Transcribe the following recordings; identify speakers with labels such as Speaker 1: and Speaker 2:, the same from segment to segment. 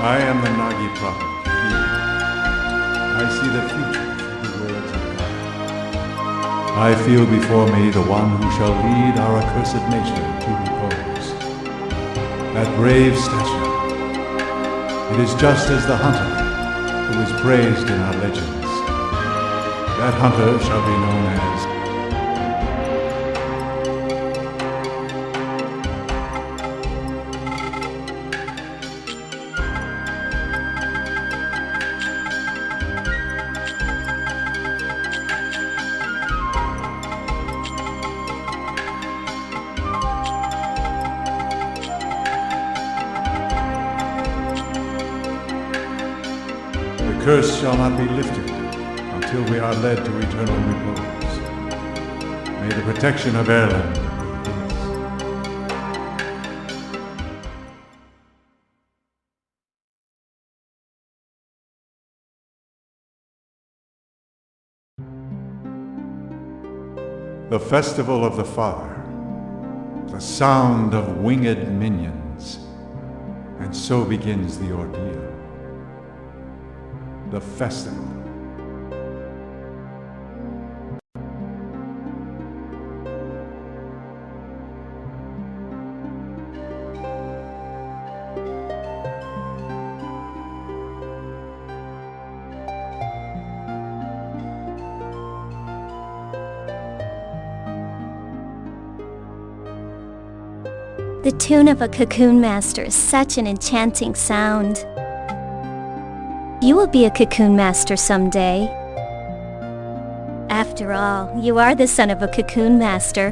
Speaker 1: I am the Nagi prophet, Ki. I see the future through the words of God. I feel before me the one who shall lead our accursed nation to repose. That brave statue. It is just as the hunter who is praised in our legends. That hunter shall be known as the curse shall not be lifted until we are led to eternal repose. May the protection of Erland be with us. The Festival of the Father, the sound of winged minions, and so begins the ordeal. The festival.
Speaker 2: The tune of a cocoon master is such an enchanting sound. You will be a cocoon master someday. After all, you are the son of a cocoon master.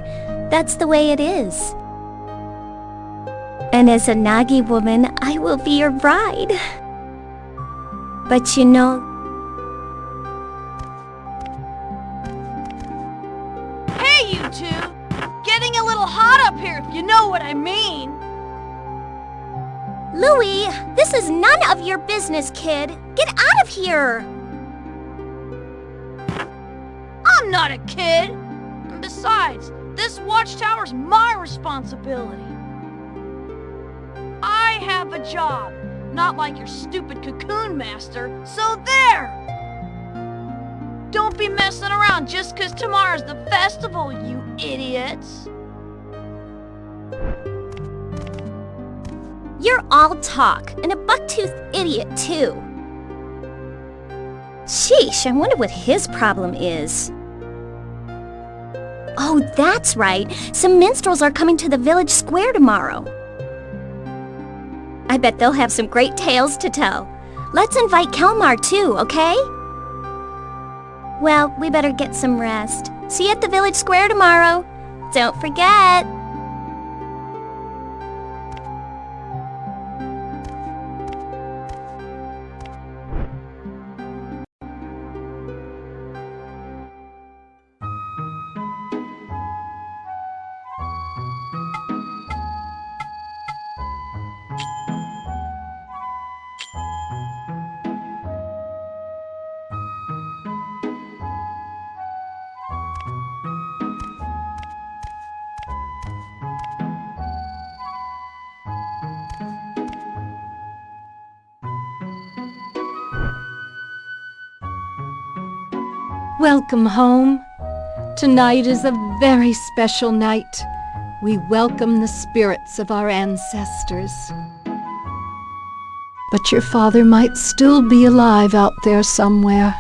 Speaker 2: That's the way it is. And as a Nagi woman, I will be your bride. But you know...
Speaker 3: Hey, you two! Getting a little hot up here, if you know what I mean.
Speaker 2: Louie, this is none of your business, kid. Get out of here!
Speaker 3: I'm not a kid! And besides, this watchtower's my responsibility. I have a job, not like your stupid cocoon master, so there! Don't be messing around just 'cause tomorrow's the festival, you idiots!
Speaker 2: You're all talk, and a buck-toothed idiot, too. Sheesh, I wonder what his problem is. Oh, that's right. Some minstrels are coming to the village square tomorrow. I bet they'll have some great tales to tell. Let's invite Kelmar, too, okay? Well, we better get some rest. See you at the village square tomorrow. Don't forget.
Speaker 4: Welcome home. Tonight is a very special night. We welcome the spirits of our ancestors. But your father might still be alive out there somewhere,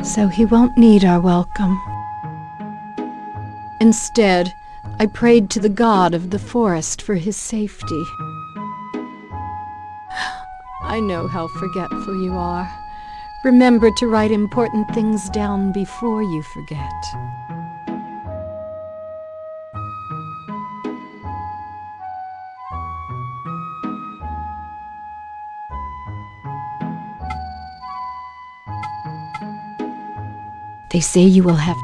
Speaker 4: so he won't need our welcome. Instead, I prayed to the god of the forest for his safety. I know how forgetful you are. Remember to write important things down before you forget. They say you will have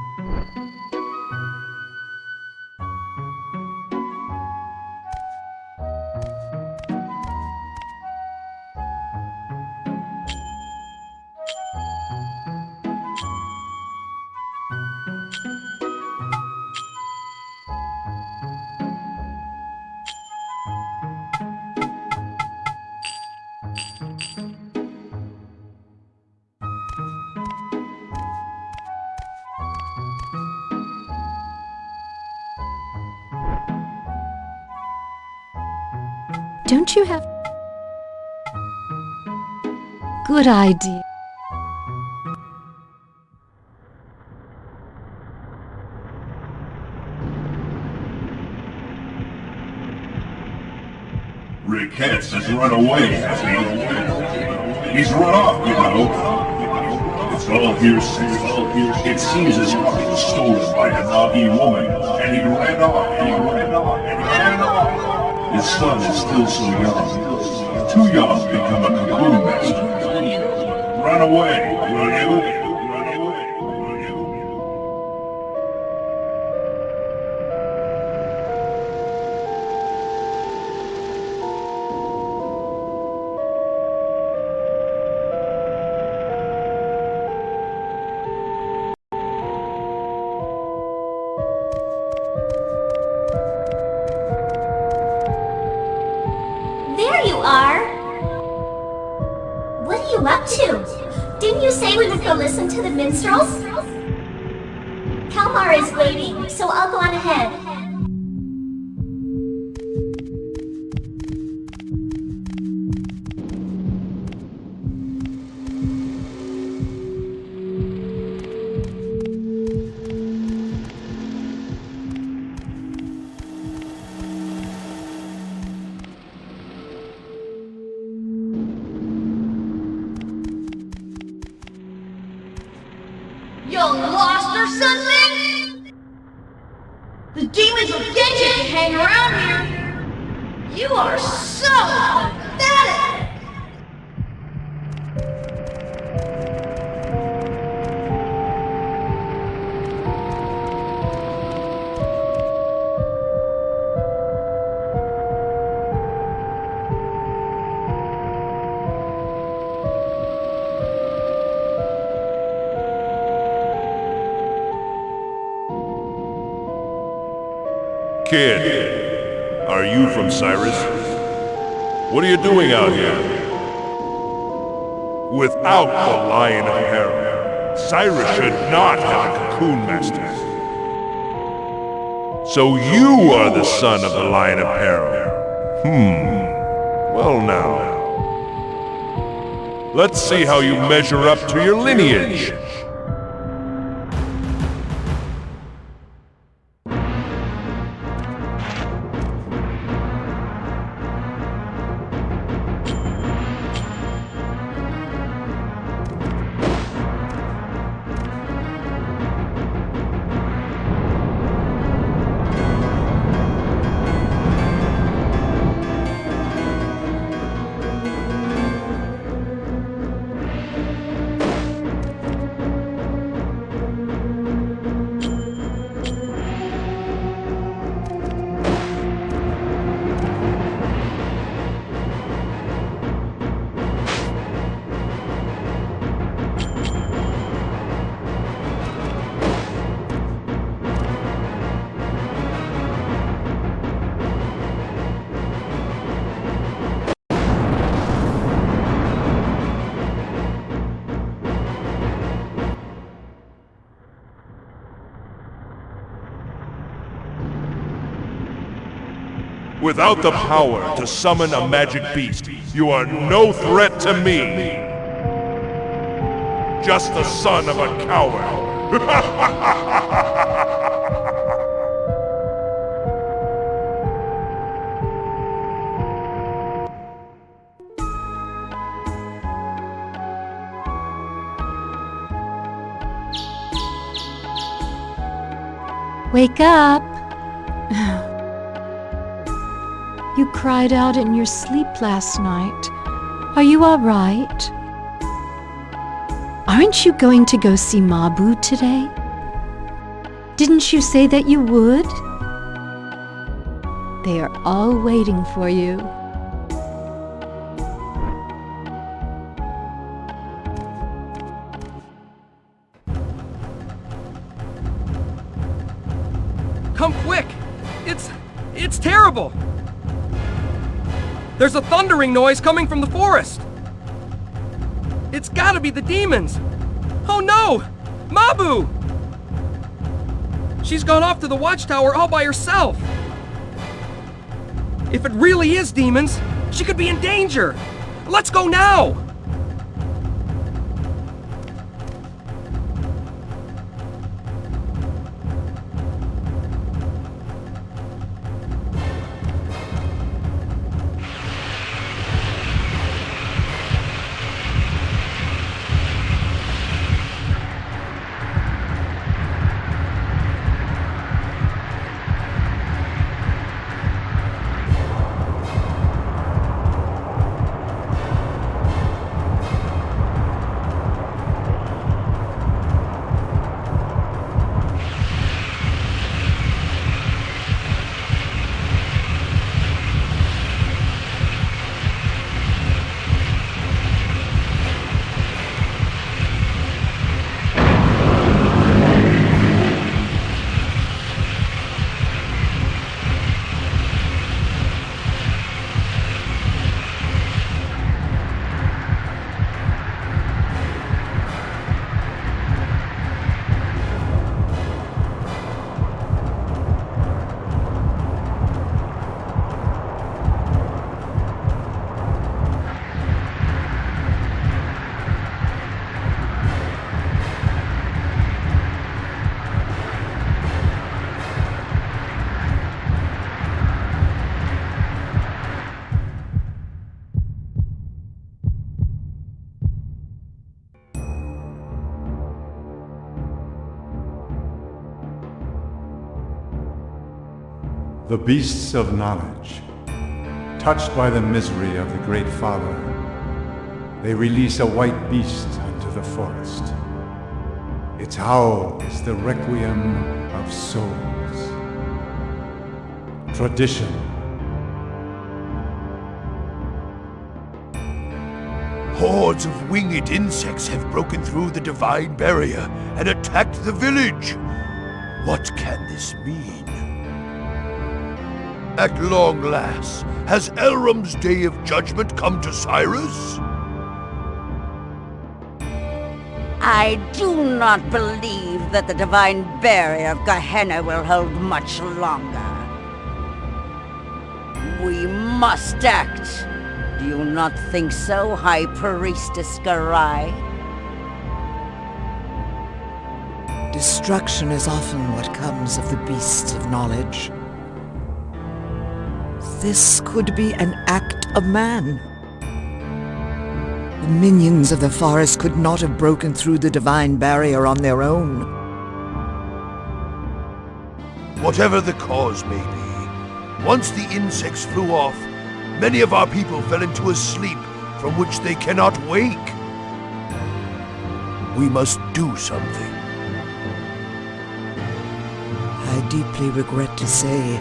Speaker 4: Don't you have... Good idea.
Speaker 5: Rick Hetz has run away, has he? He's run off, you know. It's all hearsay. It seems his car was stolen by a Nagi woman, and he ran off. His son is still so young. Too young to become a cocoon master. Run away, will you?
Speaker 2: There you are! What are you up to? Didn't you say we would go listen to the minstrels? Kalmar is waiting, so I'll go on ahead.
Speaker 3: You lost or something? The demons will get you if you hang around here. You are so pathetic.
Speaker 6: Kid, are you from Cyrus? What are you doing out here? Without the Lion of Peril, Cyrus should not have a cocoon master. So you are the son of the Lion of Peril. Well now. Let's see how you measure up to your lineage. Without the power to summon a magic beast, you are no threat to me. Just the son of a coward.
Speaker 4: Wake up! You cried out in your sleep last night. Are you all right? Aren't you going to go see Mabu today? Didn't you say that you would? They are all waiting for you.
Speaker 7: Come quick! It's terrible! There's a thundering noise coming from the forest! It's gotta be the demons! Oh no! Mabu! She's gone off to the watchtower all by herself! If it really is demons, She could be in danger! Let's go now!
Speaker 1: The beasts of knowledge, touched by the misery of the Great Father, they release a white beast into the forest. Its howl is the requiem of souls. Tradition.
Speaker 8: Hordes of winged insects have broken through the divine barrier and attacked the village. What can this mean? At long last, has Elrom's day of judgment come to Cyrus?
Speaker 9: I do not believe that the divine barrier of Gehenna will hold much longer. We must act. Do you not think so, High Priestess Garai?
Speaker 10: Destruction is often what comes of the beasts of knowledge. This could be an act of man. The minions of the forest could not have broken through the divine barrier on their own.
Speaker 8: Whatever the cause may be, once the insects flew off, many of our people fell into a sleep from which they cannot wake. We must do something.
Speaker 10: I deeply regret to say,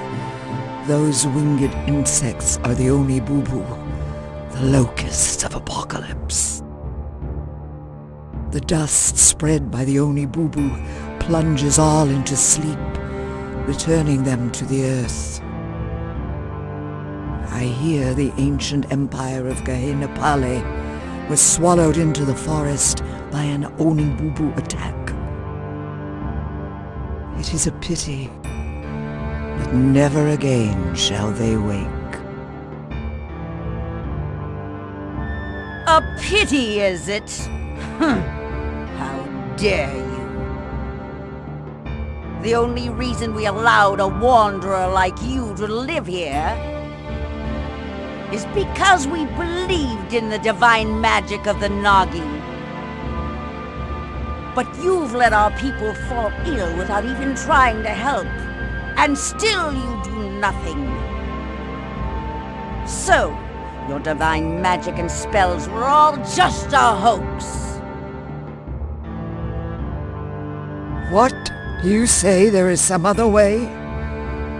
Speaker 10: those winged insects are the Oni Bubu, the locusts of apocalypse. The dust spread by the Oni Bubu plunges all into sleep, returning them to the earth. I hear the ancient empire of Gehenna Pale was swallowed into the forest by an Oni Bubu attack. It is a pity, but never again shall they wake.
Speaker 9: A pity, is it? How dare you? The only reason we allowed a wanderer like you to live here is because we believed in the divine magic of the Nagi. But you've let our people fall ill without even trying to help, and still you do nothing. So, your divine magic and spells were all just a hoax.
Speaker 10: What? You say there is some other way?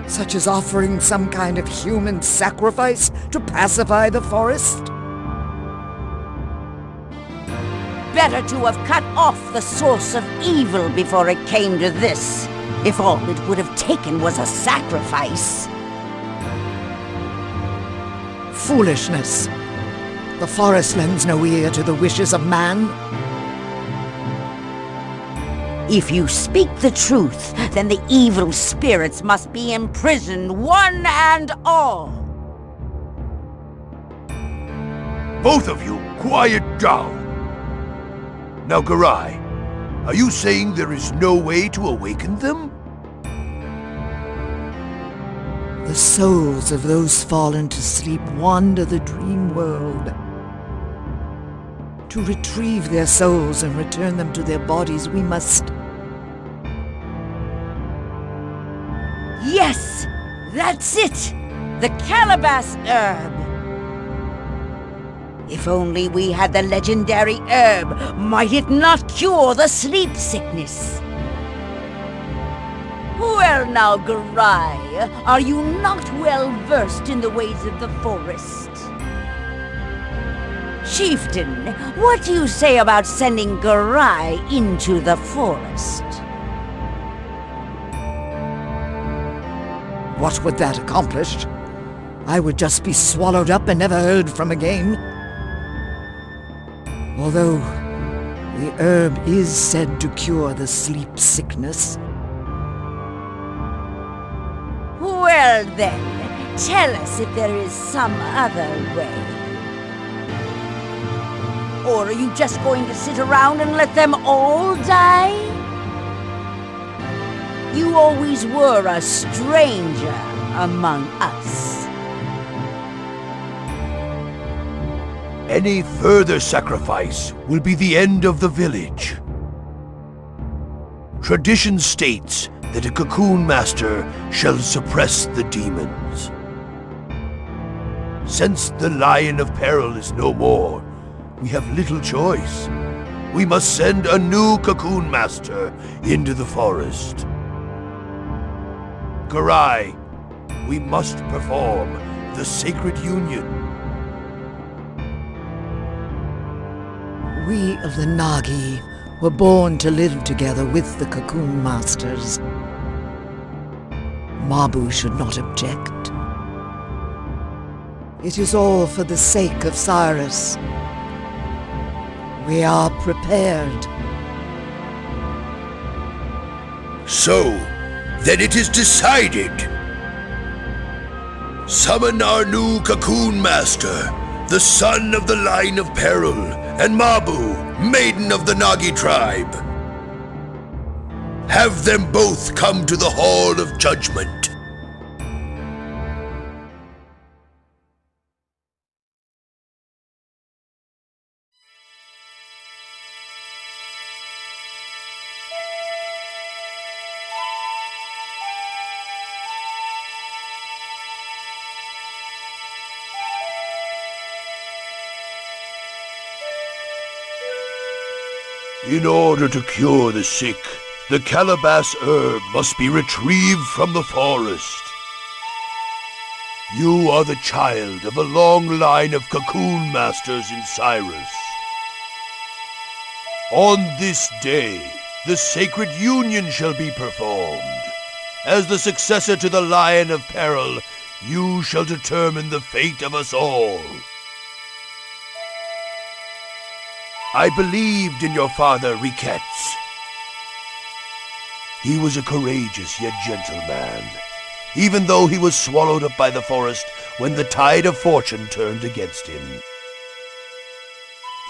Speaker 10: Such as offering some kind of human sacrifice to pacify the forest?
Speaker 9: Better to have cut off the source of evil before it came to this, if all it would have taken was a sacrifice.
Speaker 10: Foolishness. The forest lends no ear to the wishes of man.
Speaker 9: If you speak the truth, then the evil spirits must be imprisoned, one and all.
Speaker 8: Both of you, quiet down. Now, Garai, are you saying there is no way to awaken them?
Speaker 10: The souls of those fallen to sleep wander the dream world. To retrieve their souls and return them to their bodies, we must...
Speaker 9: Yes! That's it! The calabash herb! If only we had the legendary herb, might it not cure the sleep sickness? Well now, Garai, are you not well versed in the ways of the forest? Chieftain, what do you say about sending Garai into the forest?
Speaker 10: What would that accomplish? I would just be swallowed up and never heard from again. Although the herb is said to cure the sleep sickness.
Speaker 9: Well then, tell us if there is some other way. Or are you just going to sit around and let them all die? You always were a stranger among us.
Speaker 8: Any further sacrifice will be the end of the village. Tradition states that a cocoon master shall suppress the demons. Since the Lion of Peril is no more, we have little choice. We must send a new cocoon master into the forest. Garai, we must perform the sacred union.
Speaker 10: We of the Nagi were born to live together with the cocoon masters. Mabu should not object. It is all for the sake of Cyrus. We are prepared.
Speaker 8: So, then it is decided. Summon our new cocoon master, the son of the Line of Peril, and Mabu, maiden of the Nagi tribe. Have them both come to the Hall of Judgment. In order to cure the sick, the calabash herb must be retrieved from the forest. You are the child of a long line of cocoon masters in Cyrus. On this day, the sacred union shall be performed. As the successor to the Lion of Peril, you shall determine the fate of us all. I believed in your father, Riquettes. He was a courageous yet gentle man, even though he was swallowed up by the forest when the tide of fortune turned against him.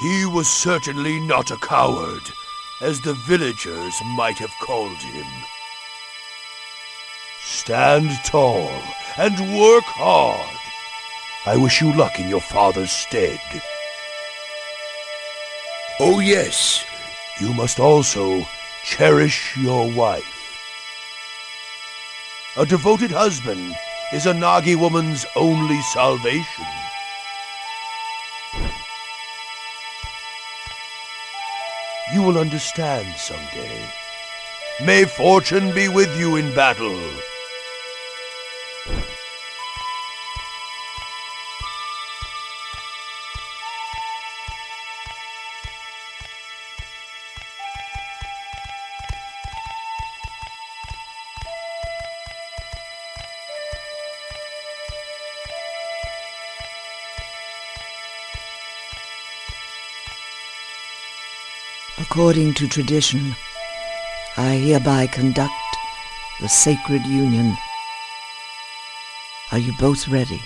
Speaker 8: He was certainly not a coward, as the villagers might have called him. Stand tall and work hard. I wish you luck in your father's stead. Oh yes, you must also cherish your wife. A devoted husband is a Nagi woman's only salvation. You will understand someday. May fortune be with you in battle.
Speaker 10: According to tradition, I hereby conduct the sacred union. Are you both ready?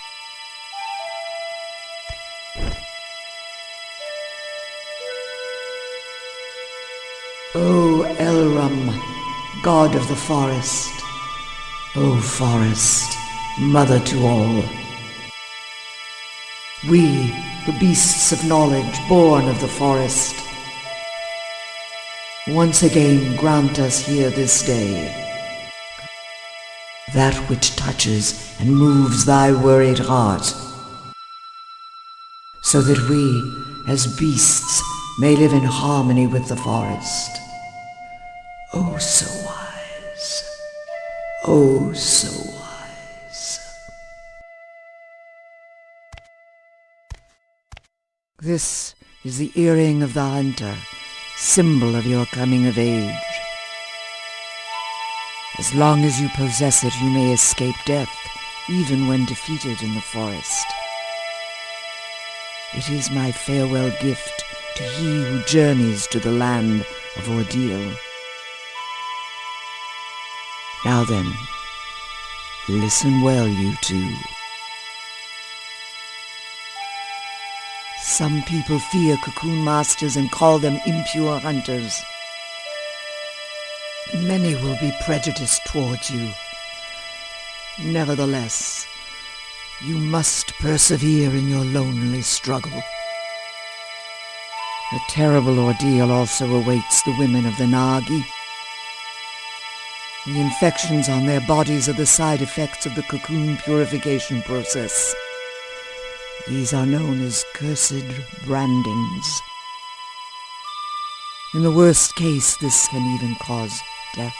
Speaker 10: O Elram, god of the forest. O forest, mother to all. We, the beasts of knowledge, born of the forest, once again grant us here this day that which touches and moves thy worried heart, so that we, as beasts, may live in harmony with the forest. Oh, so wise. Oh, so wise. This is the earring of the hunter, symbol of your coming of age. As long as you possess it, you may escape death, even when defeated in the forest. It is my farewell gift to he who journeys to the land of ordeal. Now then, listen well, you two. Some people fear cocoon masters and call them impure hunters. Many will be prejudiced towards you. Nevertheless, you must persevere in your lonely struggle. A terrible ordeal also awaits the women of the Nagi. The infections on their bodies are the side effects of the cocoon purification process. These are known as cursed brandings. In the worst case, this can even cause death.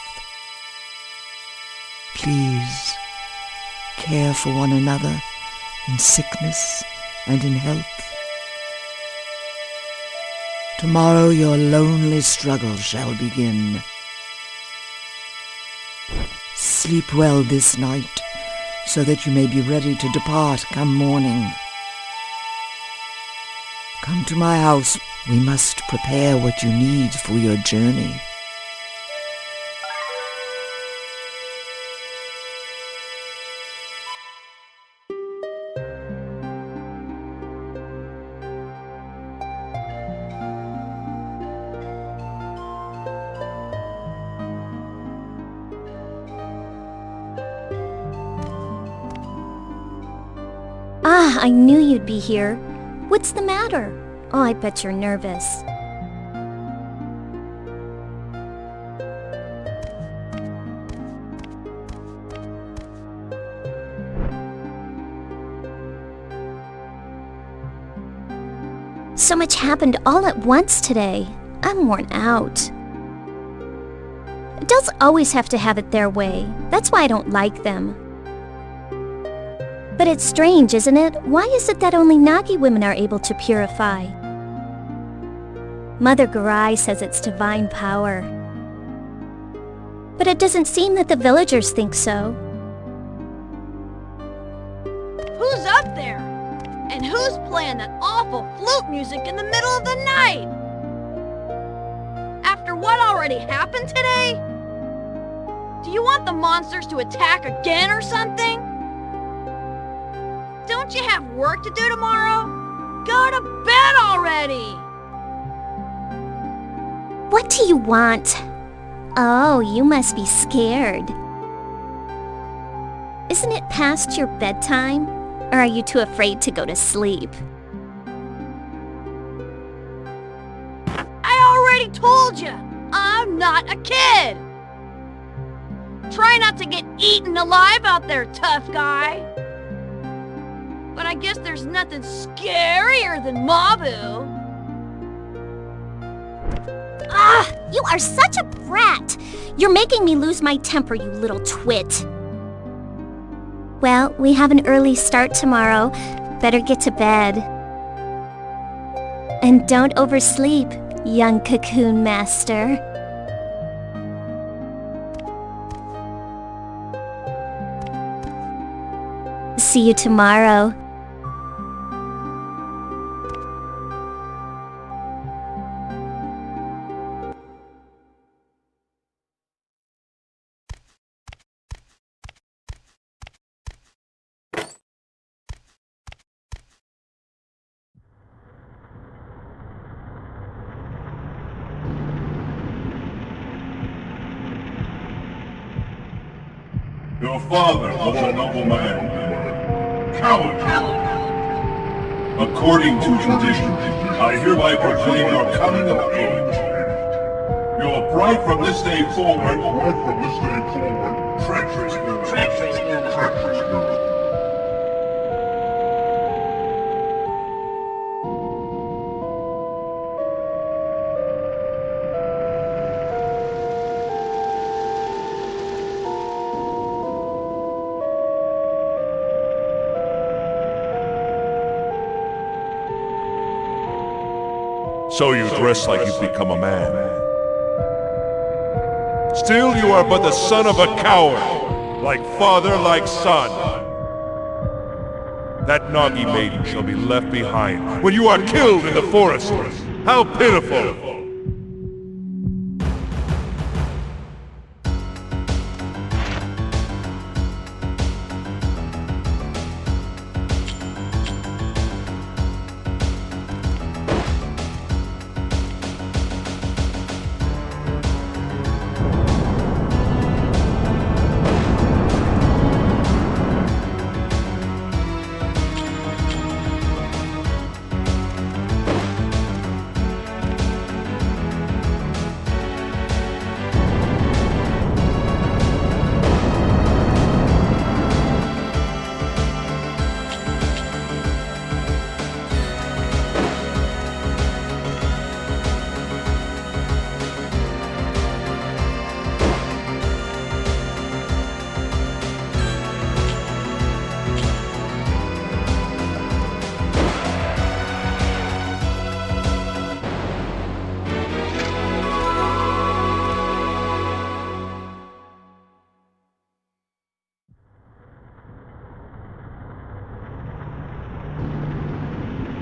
Speaker 10: Please, care for one another in sickness and in health. Tomorrow your lonely struggle shall begin. Sleep well this night, so that you may be ready to depart come morning. Come to my house. We must prepare what you need for your journey.
Speaker 2: Ah, I knew you'd be here. What's the matter? Oh, I bet you're nervous. So much happened all at once today. I'm worn out. Adults always have to have it their way. That's why I don't like them. But it's strange, isn't it? Why is it that only Nagi women are able to purify? Mother Garai says it's divine power. But it doesn't seem that the villagers think so.
Speaker 3: Who's up there? And who's playing that awful flute music in the middle of the night? After what already happened today? Do you want the monsters to attack again or something? Don't you have work to do tomorrow? Go to bed already!
Speaker 2: What do you want? Oh, you must be scared. Isn't it past your bedtime? Or are you too afraid to go to sleep?
Speaker 3: I already told you, I'm not a kid! Try not to get eaten alive out there, tough guy! But I guess there's nothing scarier than Mabu.
Speaker 2: Ah! You are such a brat! You're making me lose my temper, you little twit. Well, we have an early start tomorrow. Better get to bed. And don't oversleep, young cocoon master. See you tomorrow.
Speaker 5: Your father was a noble man. Coward. According to tradition, I hereby proclaim your coming of age. Your bride from this day forward, treacherous girl.
Speaker 6: So you dress like you've become a man. Still you are but the son of a coward, like father, like son. That Nagi maiden shall be left behind when you are killed in the forest. How pitiful!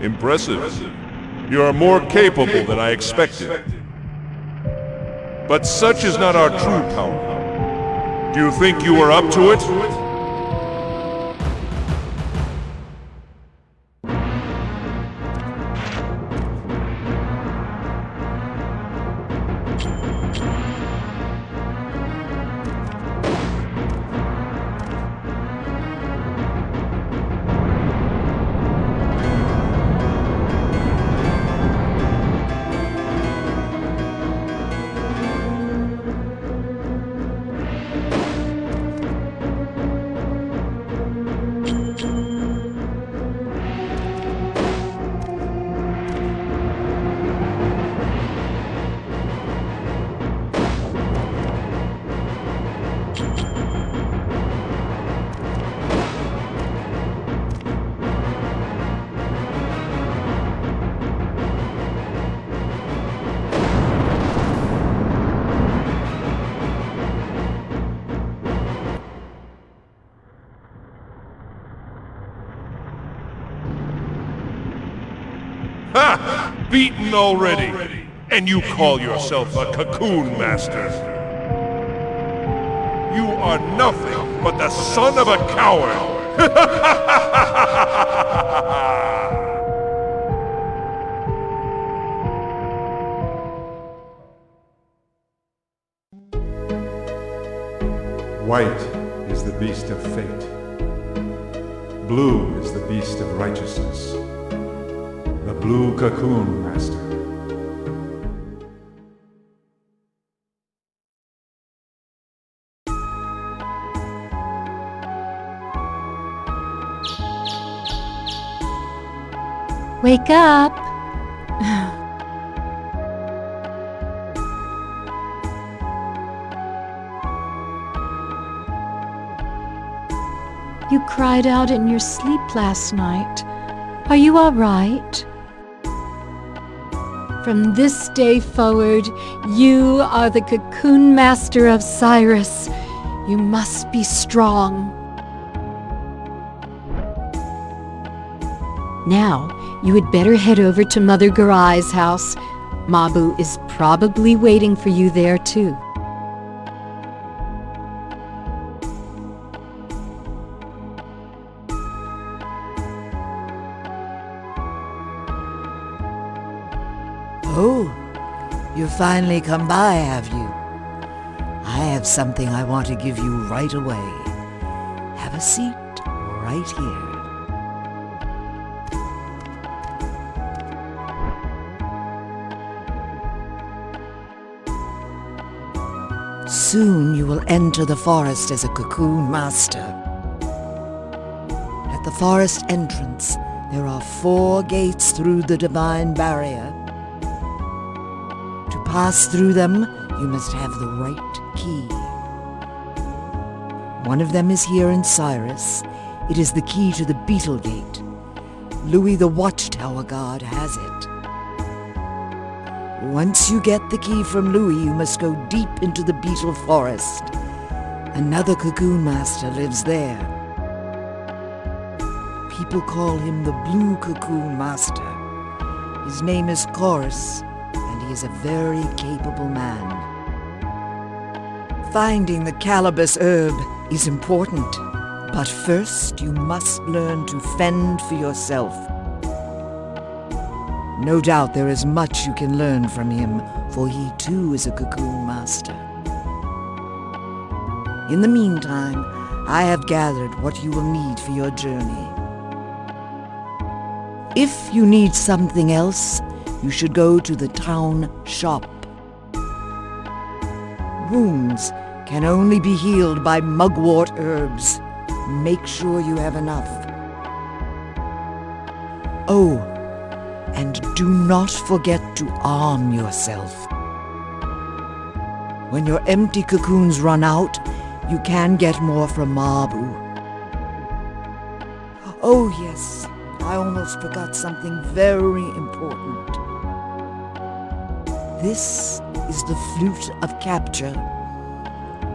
Speaker 6: Impressive. You are more capable than I expected. But such is not our true power. Do you think you are up to it? Ha! Beaten already! And you call yourself a cocoon master? You are nothing but the son of a coward!
Speaker 1: White is the beast of fate. Blue is the beast of righteousness. The Blue Cocoon Master.
Speaker 4: Wake up! You cried out in your sleep last night. Are you all right? From this day forward, you are the Cocoon Master of Cyrus. You must be strong. Now, you had better head over to Mother Garai's house. Mabu is probably waiting for you there, too.
Speaker 10: Oh, you've finally come by, have you? I have something I want to give you right away. Have a seat right here. Soon you will enter the forest as a cocoon master. At the forest entrance, there are 4 gates through the divine barrier. To pass through them, you must have the right key. One of them is here in Cyrus. It is the key to the Beetle Gate. Louis the Watchtower Guard has it. Once you get the key from Louis, you must go deep into the Beetle Forest. Another cocoon master lives there. People call him the Blue Cocoon Master. His name is Chorus, and he is a very capable man. Finding the calabash herb is important, but first you must learn to fend for yourself. No doubt there is much you can learn from him, for he too is a cocoon master. In the meantime, I have gathered what you will need for your journey. If you need something else, you should go to the town shop. Wounds can only be healed by mugwort herbs. Make sure you have enough. Oh, and do not forget to arm yourself. When your empty cocoons run out, you can get more from Mabu. Oh yes, I almost forgot something very important. This is the Flute of Capture.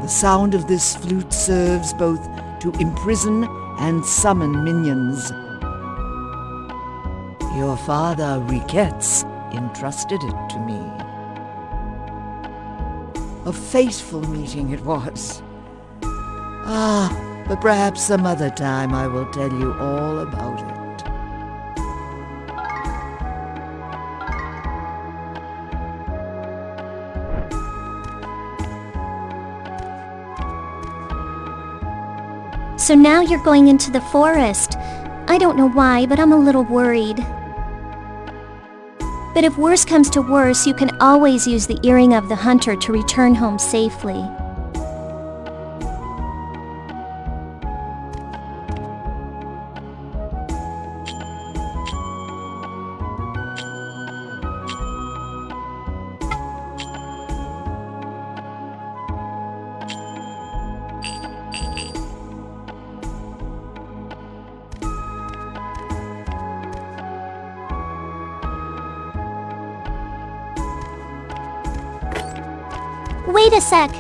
Speaker 10: The sound of this flute serves both to imprison and summon minions. Your father, Riquette's, entrusted it to me. A fateful meeting it was. But perhaps some other time I will tell you all about it.
Speaker 2: So now you're going into the forest. I don't know why, but I'm a little worried. But if worse comes to worse, you can always use the earring of the hunter to return home safely. Wait a sec.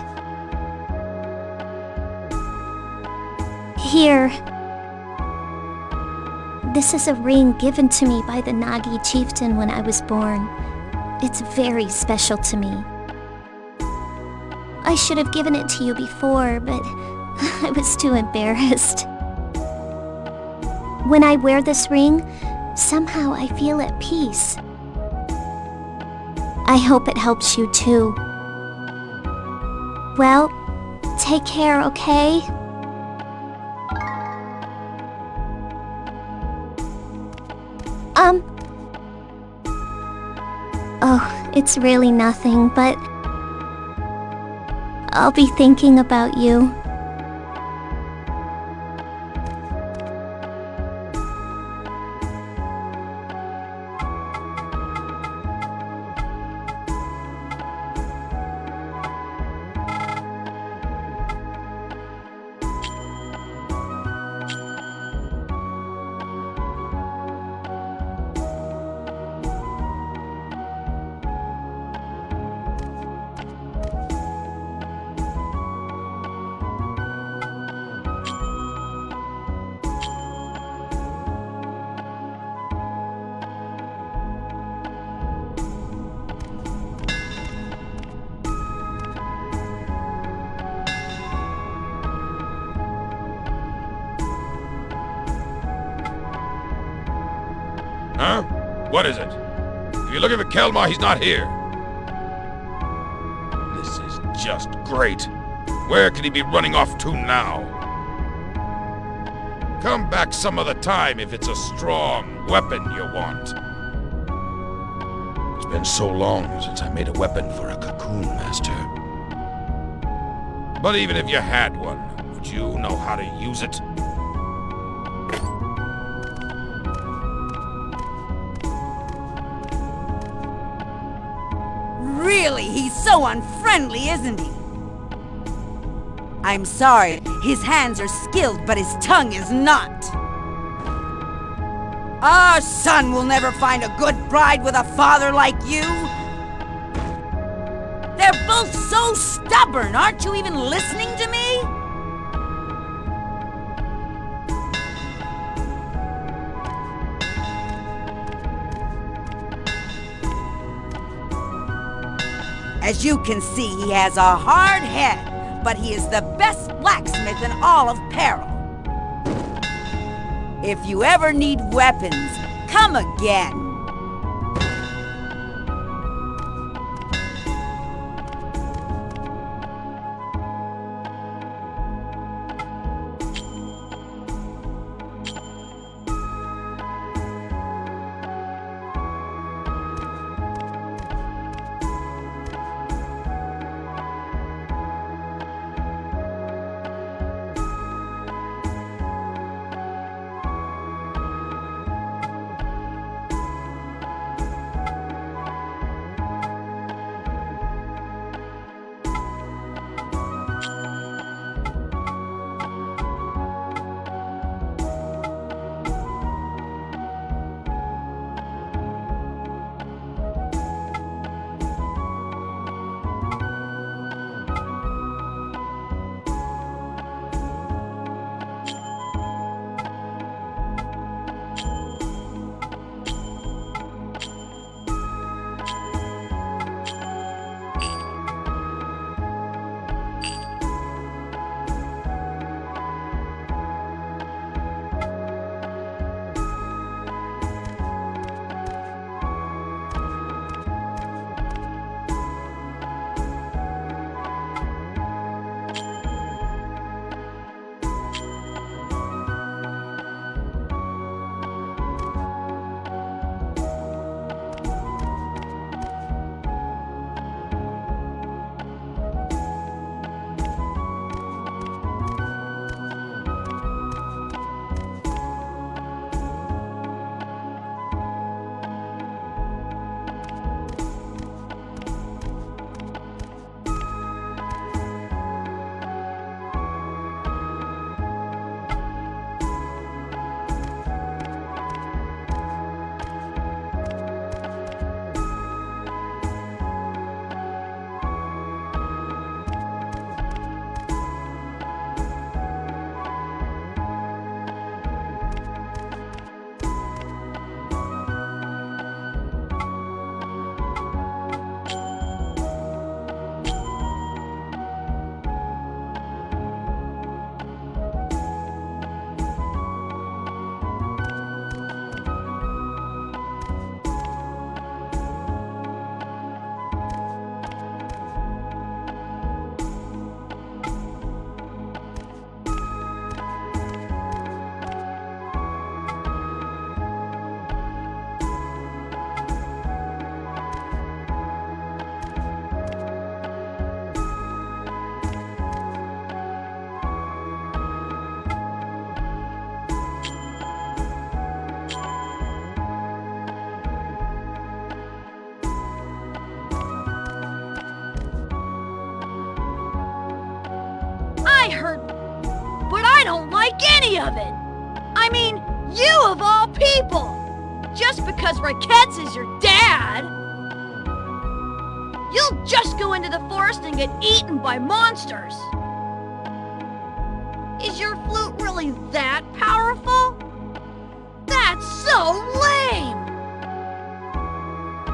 Speaker 2: Here. This is a ring given to me by the Nagi chieftain when I was born. It's very special to me. I should have given it to you before, but I was too embarrassed. When I wear this ring, somehow I feel at peace. I hope it helps you too. Well, take care, okay? Oh, it's really nothing, but I'll be thinking about you.
Speaker 11: Huh? What is it? If you're looking for Kelmar, he's not here. This is just great. Where could he be running off to now? Come back some other time if it's a strong weapon you want. It's been so long since I made a weapon for a cocoon master. But even if you had one, would you know how to use it?
Speaker 9: Really, he's so unfriendly, isn't he? I'm sorry, his hands are skilled, but his tongue is not. Our son will never find a good bride with a father like you. They're both so stubborn. Aren't you even listening to me? As you can see, he has a hard head, but he is the best blacksmith in all of Peril. If you ever need weapons, come again.
Speaker 3: I heard, but I don't like any of it. I mean, you of all people. Just because Riquettes is your dad. You'll just go into the forest and get eaten by monsters. Is your flute really that powerful? That's so lame!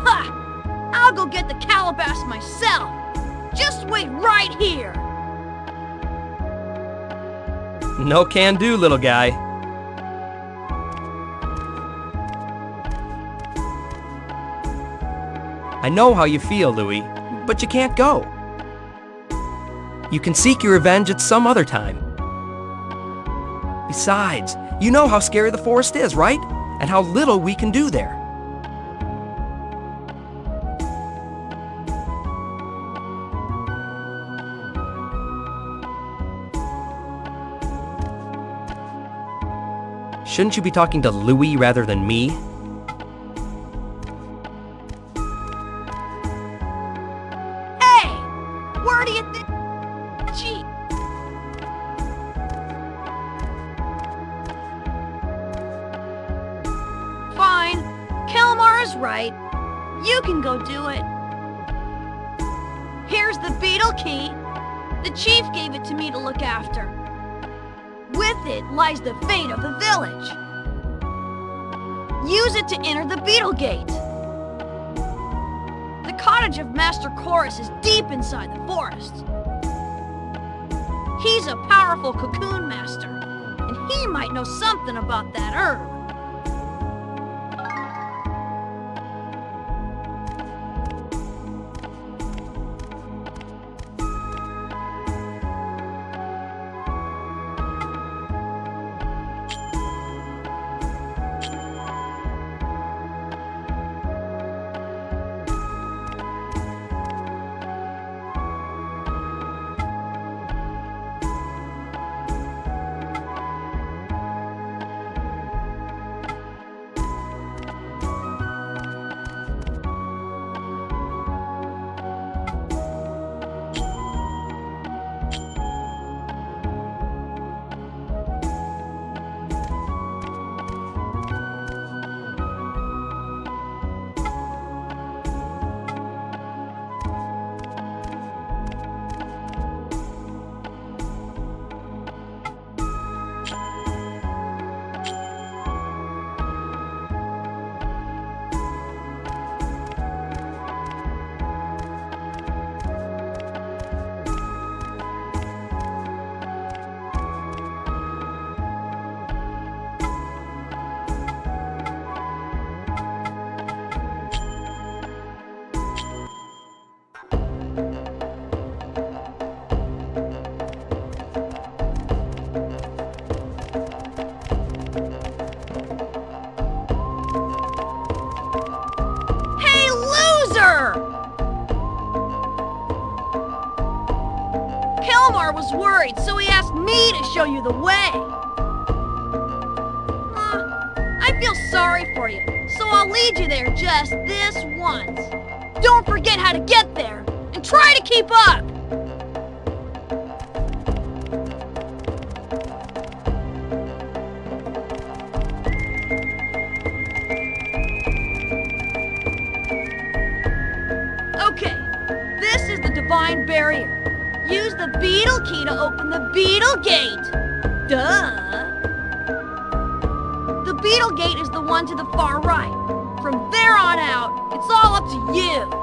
Speaker 3: Ha! I'll go get the calabash myself. Just wait right here.
Speaker 7: No can do, little guy. I know how you feel, Louis, but you can't go. You can seek your revenge at some other time. Besides, You know how scary the forest is, right? And how little we can do there. Shouldn't you be talking to Louie rather than me?
Speaker 3: Hey! Where do you think? Gee. Fine. Kelmar is right. You can go do it. Here's the beetle key. The chief gave it to me to look after. With it lies the fate of the village. Use it to enter the Beetle Gate. The cottage of Master Chorus is deep inside the forest. He's a powerful cocoon master, and he might know something about that herb. Kelmar was worried, so he asked me to show you the way. I feel sorry for you, so I'll lead you there just this once. Don't forget how to get there, and try to keep up! Okay, this is the Divine Barrier. Use the Beetle Key to open the Beetle Gate. Duh! The Beetle Gate is the one to the far right. From there on out, it's all up to you.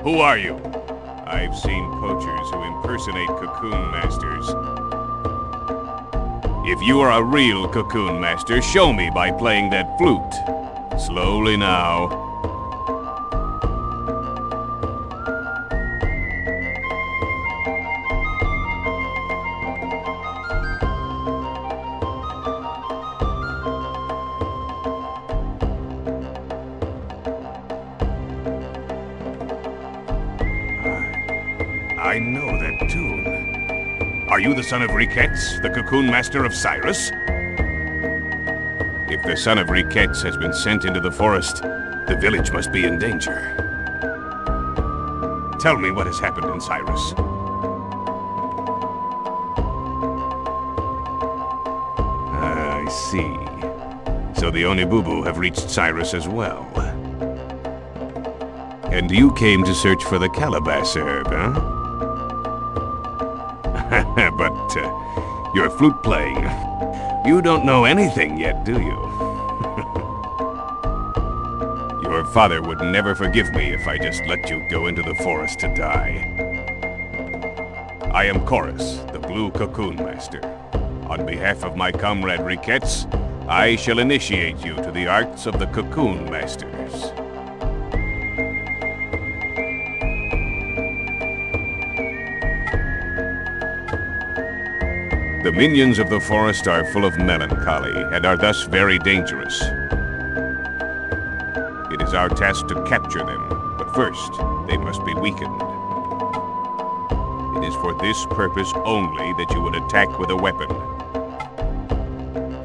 Speaker 11: Who are you? I've seen poachers who impersonate cocoon masters. If you are a real cocoon master, show me by playing that flute. Slowly now. I know that tune. Are you the son of Riquetz, the Cocoon Master of Cyrus? If the son of Riquetz has been sent into the forest, the village must be in danger. Tell me what has happened in Cyrus. I see. So the Onibubu have reached Cyrus as well. And you came to search for the calabash herb, huh? But your flute playing. You don't know anything yet, do you? Your father would never forgive me if I just let you go into the forest to die. I am Chorus, the Blue Cocoon Master. On behalf of my comrade Riquetz, I shall initiate you to the arts of the Cocoon Masters. The minions of the forest are full of melancholy and are thus very dangerous. It is our task to capture them, but first, they must be weakened. It is for this purpose only that you would attack with a weapon.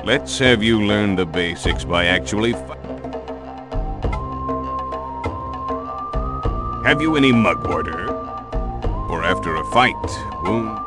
Speaker 11: Let's have you learn the basics by actually Have you any mugwater? Or after a fight, wound?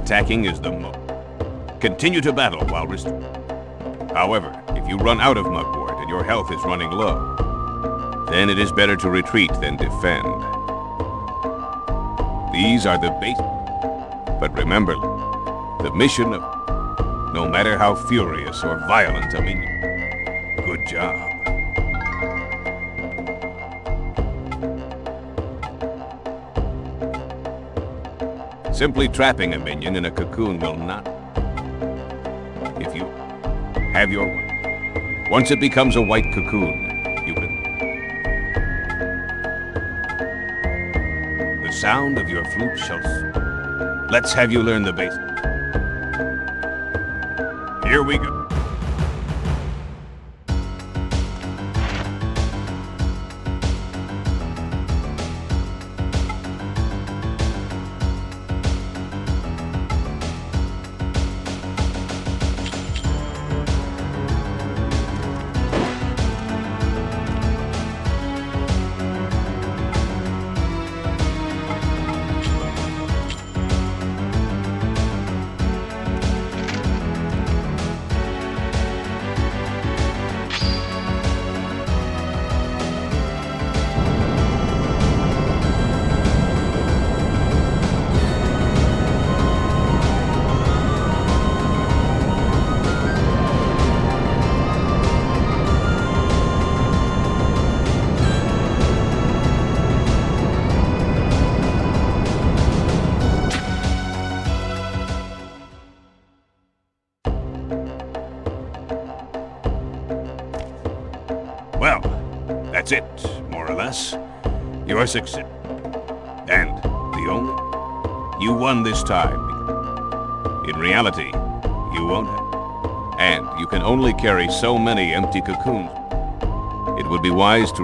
Speaker 11: Attacking is the Continue to battle while However, if you run out of mugwort and your health is running low, then it is better to retreat than defend. These are the basics. But remember, the mission of no matter how furious or violent a minion. Good job. Simply trapping a minion in a cocoon will not. If you have your one. Once it becomes a white cocoon, you can. The sound of your flute shall. Let's have you learn the basics. Here we go. Well, that's it, more or less. Your success. And the only... You won this time. In reality, you won't have... And you can only carry so many empty cocoons. It would be wise to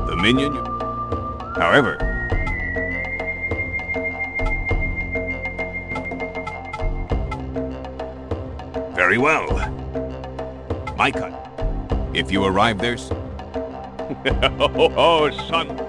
Speaker 11: the minion. However, very well. My cut. If you arrive there, oh, son.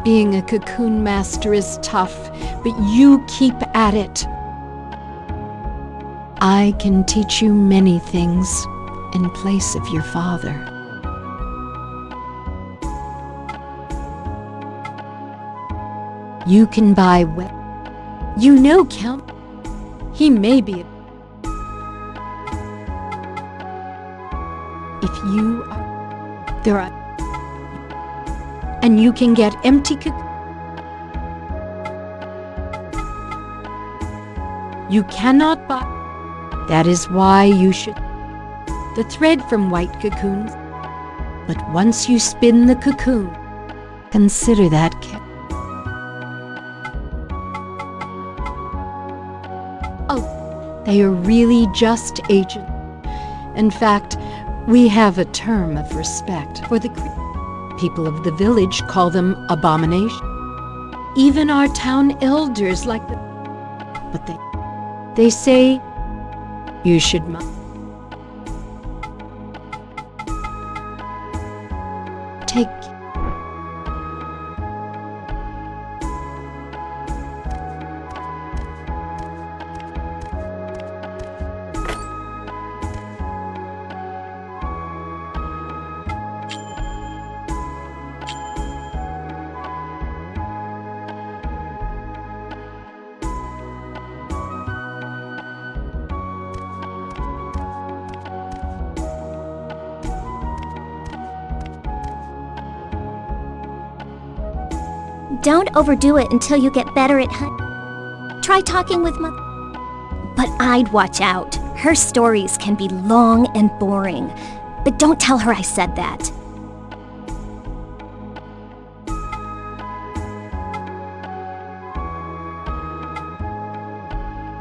Speaker 4: Being a cocoon master is tough, but you keep at it. I can teach you many things in place of your father. You can buy You know, Count. He may be If you are... There are... And you can get empty You cannot buy... That is why you should... The thread from white cocoons. But once you spin the cocoon, consider that Oh, they are really just agents. In fact, we have a term of respect for the people of the village call them abomination. Even our town elders like the... But they say you should take...
Speaker 2: Don't overdo it until you get better at Try talking with Mother. But I'd watch out. Her stories can be long and boring. But don't tell her I said that.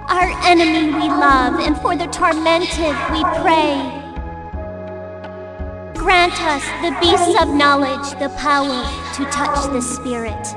Speaker 2: Our enemy we love, and for the tormented we pray. Grant us, the beasts of knowledge, the power to touch the spirit.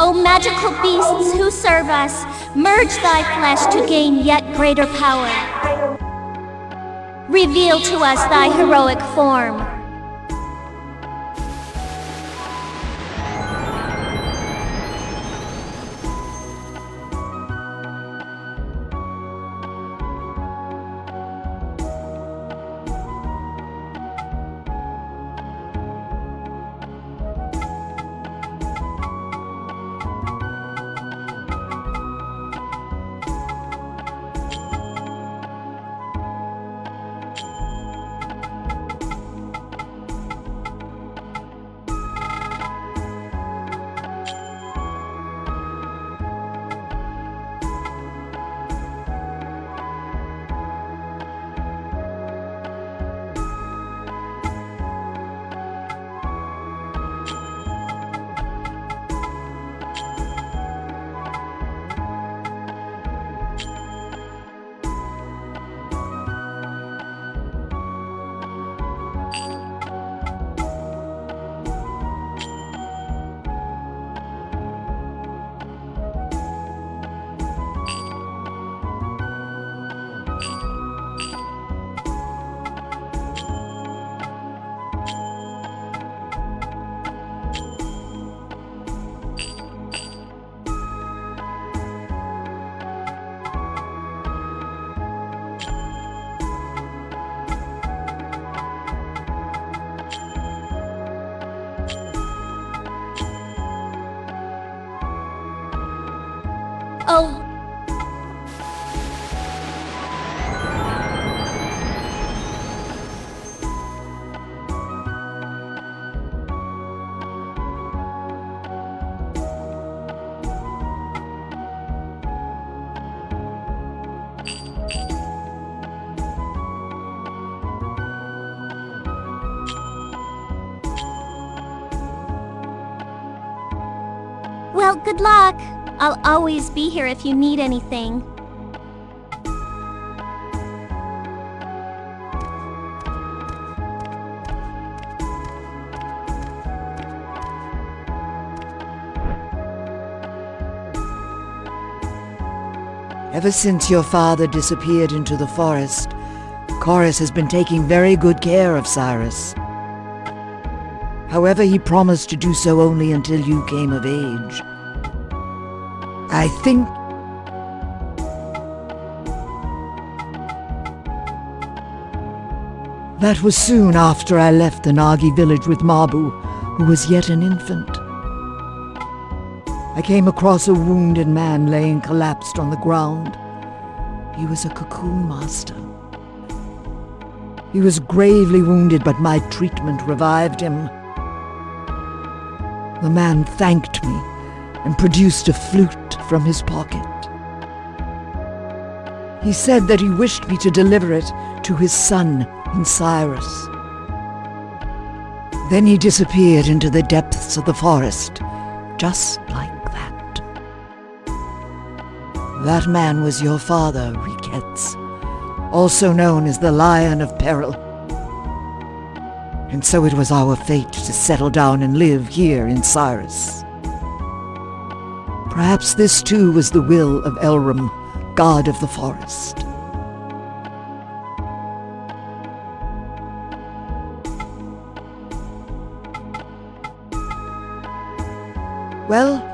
Speaker 2: O magical beasts who serve us, merge thy flesh to gain yet greater power. Reveal to us thy heroic form. Oh, well, good luck. I'll always be here if you need anything.
Speaker 10: Ever since your father disappeared into the forest, Chorus has been taking very good care of Cyrus. However, he promised to do so only until you came of age. I think... that was soon after I left the Nagi village with Mabu, who was yet an infant. I came across a wounded man laying collapsed on the ground. He was a cocoon master. He was gravely wounded, but my treatment revived him. The man thanked me and produced a flute from his pocket. He said that he wished me to deliver it to his son in Cyrus. Then he disappeared into the depths of the forest, just like that. That man was your father, Riquettes, also known as the Lion of Peril. And so it was our fate to settle down and live here in Cyrus. Perhaps this too was the will of Elrum, god of the forest. Well,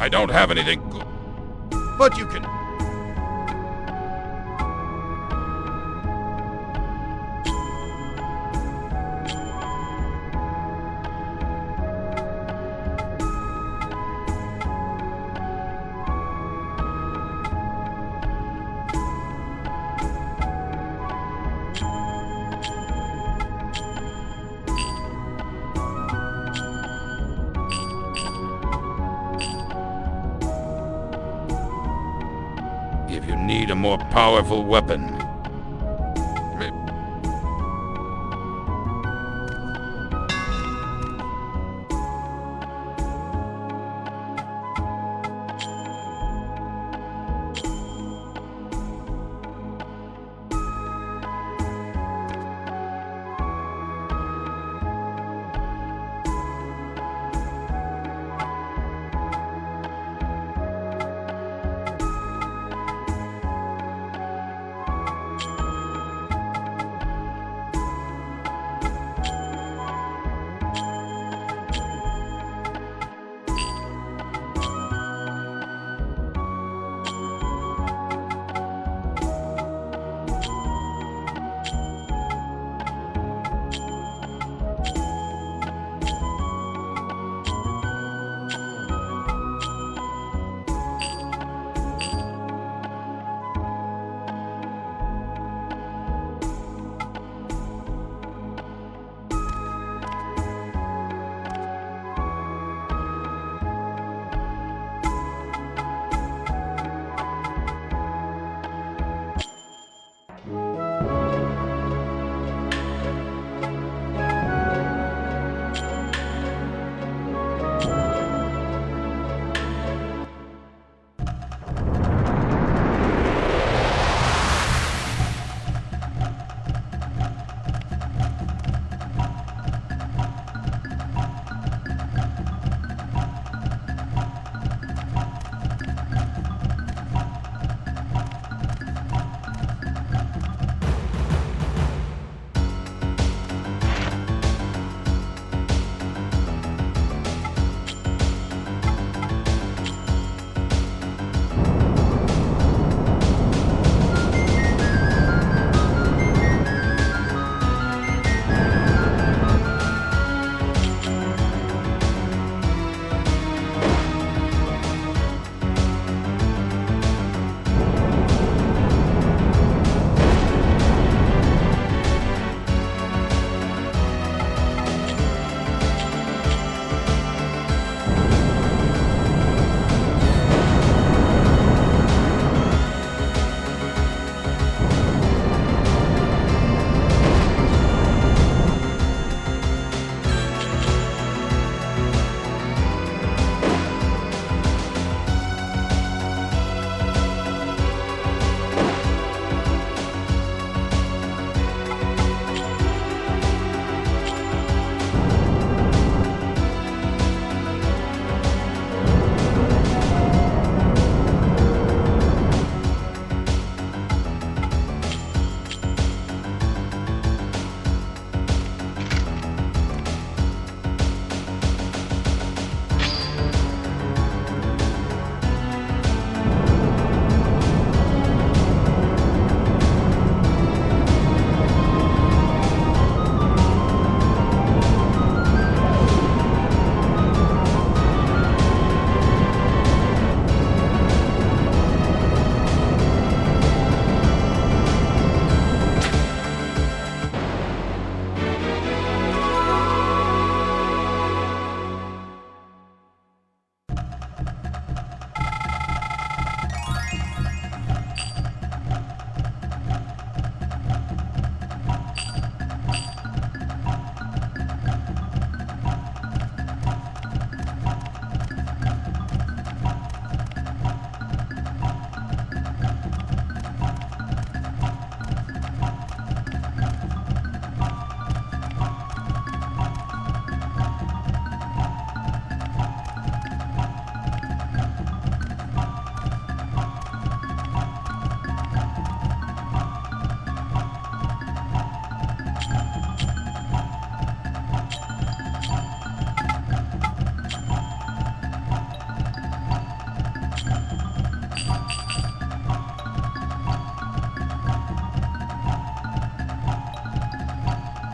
Speaker 6: I don't have anything good. But you can... If you need a more powerful weapon,